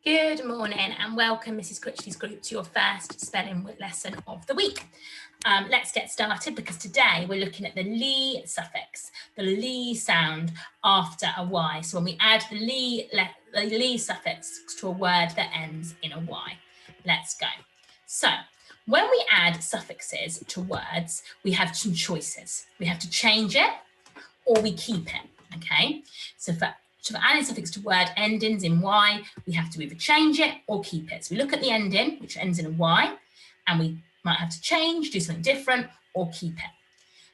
Good morning and welcome Mrs Critchley's group to your first spelling lesson of the week. Let's get started because today we're looking at the ly suffix, the ly sound after a y. So when we add the ly suffix to a word that ends in a y. Let's go. So when we add suffixes to words, we have some choices. We have to change it or we keep it, okay? So for adding suffix to word endings in y, we have to either change it or keep it. So we look at the ending, which ends in a y, and we might have to change, do something different, or keep it.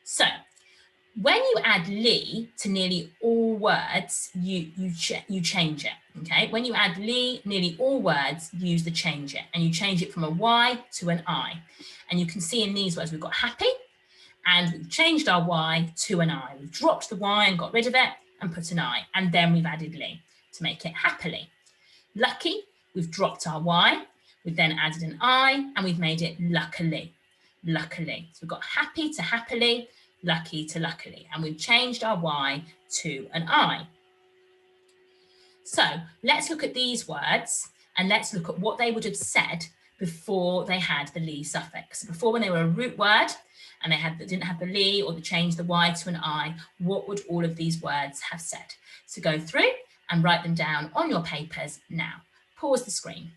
So when you add ly to nearly all words, you change it, okay? When you add ly, nearly all words use the change it, and you change it from a y to an I. And you can see in these words, we've got happy, and we've changed our y to an I. We've dropped the y and got rid of it and put an I, and then we've added ly to make it happily. Lucky, we've dropped our y, we've then added an I, and we've made it luckily, luckily. So we've got happy to happily, lucky to luckily, and we've changed our y to an I. So let's look at these words and let's look at what they would have said before they had the ly suffix. Before, when they were a root word and they didn't have the ly or they changed the y to an I, what would all of these words have said? So go through and write them down on your papers now. Pause the screen.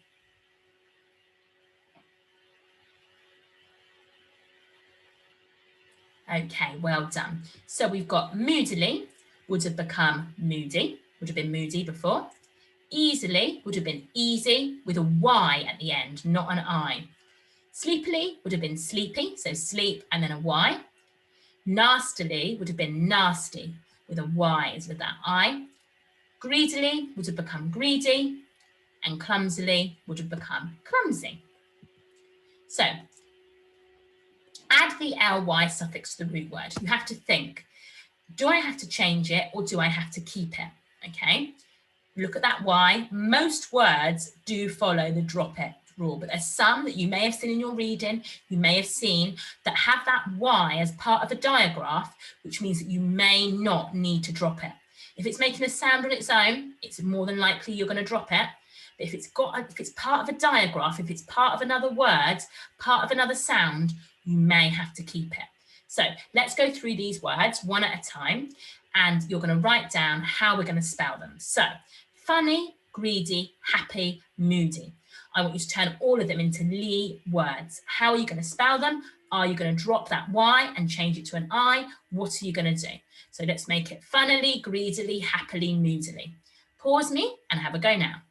Okay, well done. So we've got moodily would have become moody, would have been moody before. Easily would have been easy with a Y at the end, not an I. Sleepily would have been sleepy, so sleep and then a Y. Nastily would have been nasty with a Y with that I. Greedily would have become greedy, and clumsily would have become clumsy. So add the ly suffix to the root word. You have to think, do I have to change it or do I have to keep it? Okay. Look at that Y. Most words do follow the drop it rule, but there's some that you may have seen in your reading, you may have seen that have that Y as part of a diagraph, which means that you may not need to drop it. If it's making a sound on its own, it's more than likely you're going to drop it. But if it's part of a diagraph, if it's part of another word, part of another sound, you may have to keep it. So let's go through these words one at a time, and you're going to write down how we're going to spell them. So funny, greedy, happy, moody. I want you to turn all of them into ly words. How are you going to spell them? Are you going to drop that Y and change it to an I? What are you going to do? So let's make it funnily, greedily, happily, moodily. Pause me and have a go now.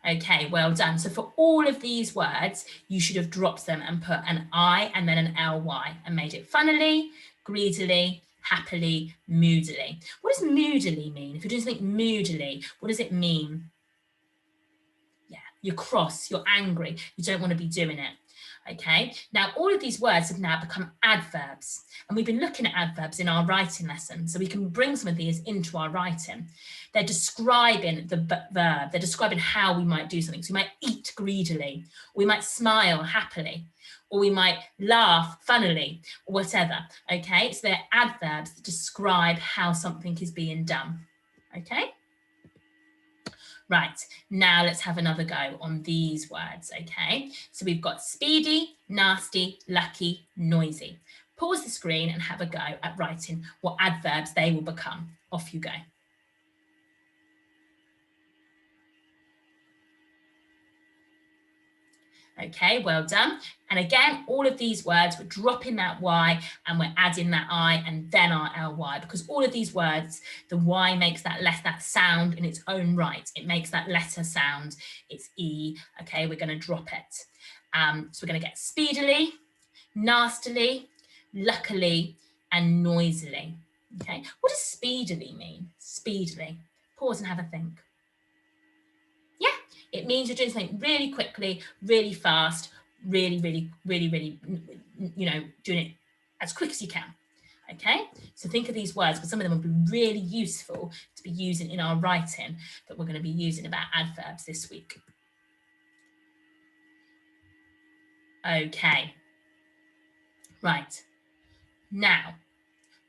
Okay, well done. So for all of these words, you should have dropped them and put an I and then an ly and made it funnily, greedily, happily, moodily. What does moodily mean? If you're doing something moodily, what does it mean? Yeah, you're cross, you're angry, you don't want to be doing it. Okay, now all of these words have now become adverbs, and we've been looking at adverbs in our writing lesson, so we can bring some of these into our writing. They're describing the verb, they're describing how we might do something. So we might eat greedily, or we might smile happily, or we might laugh funnily, or whatever. Okay, so they're adverbs that describe how something is being done. Okay. Right, now let's have another go on these words, okay? So we've got speedy, nasty, lucky, noisy. Pause the screen and have a go at writing what adverbs they will become. Off you go. Okay, well done. And again, all of these words, we're dropping that Y and we're adding that I and then our ly, because all of these words, the Y makes that sound in its own right. It makes that letter sound. It's E. Okay, we're going to drop it. So we're going to get speedily, nastily, luckily, and noisily. Okay, what does speedily mean? Speedily. Pause and have a think. Yeah, it means you're doing something really quickly, really fast, really, you know, doing it as quick as you can. Okay, so think of these words, because some of them will be really useful to be using in our writing that we're going to be using about adverbs this week. Okay, right, now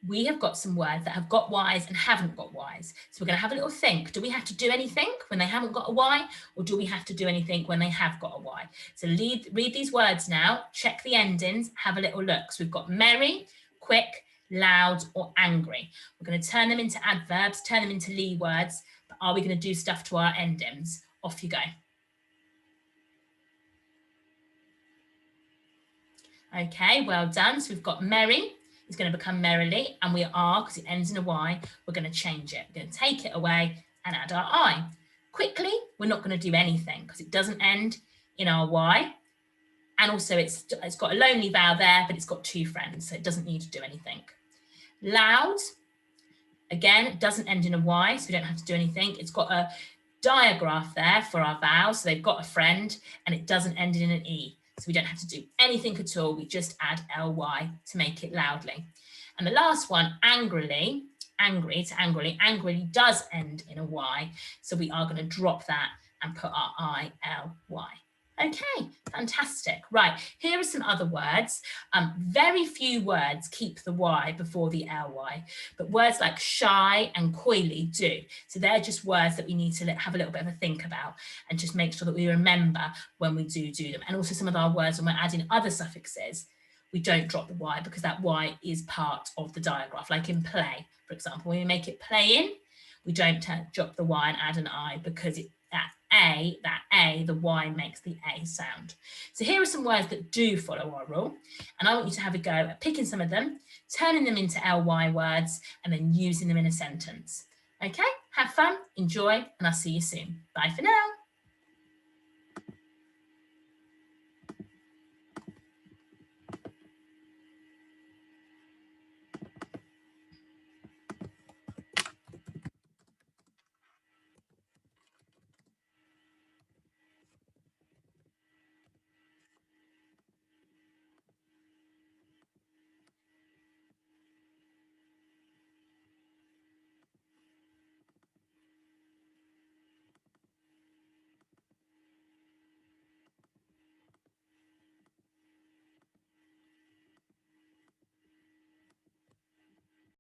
we have got some words that have got Ys and haven't got Ys. So we're going to have a little think. Do we have to do anything when they haven't got a Y, or do we have to do anything when they have got a Y? So read these words now, check the endings, have a little look. So we've got merry, quick, loud, or angry. We're going to turn them into adverbs, turn them into Lee words, but are we going to do stuff to our endings? Off you go. Okay, well done. So we've got merry is going to become merrily, and we are, because it ends in a Y, we're going to change it. We're going to take it away and add our I. Quickly, we're not going to do anything because it doesn't end in our Y. And also it's got a lonely vowel there, but it's got two friends, so it doesn't need to do anything. Loud, again, it doesn't end in a Y, so we don't have to do anything. It's got a diagraph there for our vowels, so they've got a friend, and it doesn't end in an E. So we don't have to do anything at all. We just add ly to make it loudly. And the last one, angrily, angry to angrily, angrily does end in a Y. So we are going to drop that and put our I-L-Y. Okay, fantastic. Right, here are some other words. Very few words keep the Y before the ly, but words like shy and coyly do. So they're just words that we need to have a little bit of a think about and just make sure that we remember when we do them. And also some of our words, when we're adding other suffixes, we don't drop the Y because that Y is part of the diagraph, like in play, for example. When we make it playin, we don't drop the Y and add an I because that A, the Y makes the A sound. So here are some words that do follow our rule, and I want you to have a go at picking some of them, turning them into ly words, and then using them in a sentence. Okay, have fun, enjoy, and I'll see you soon. Bye for now.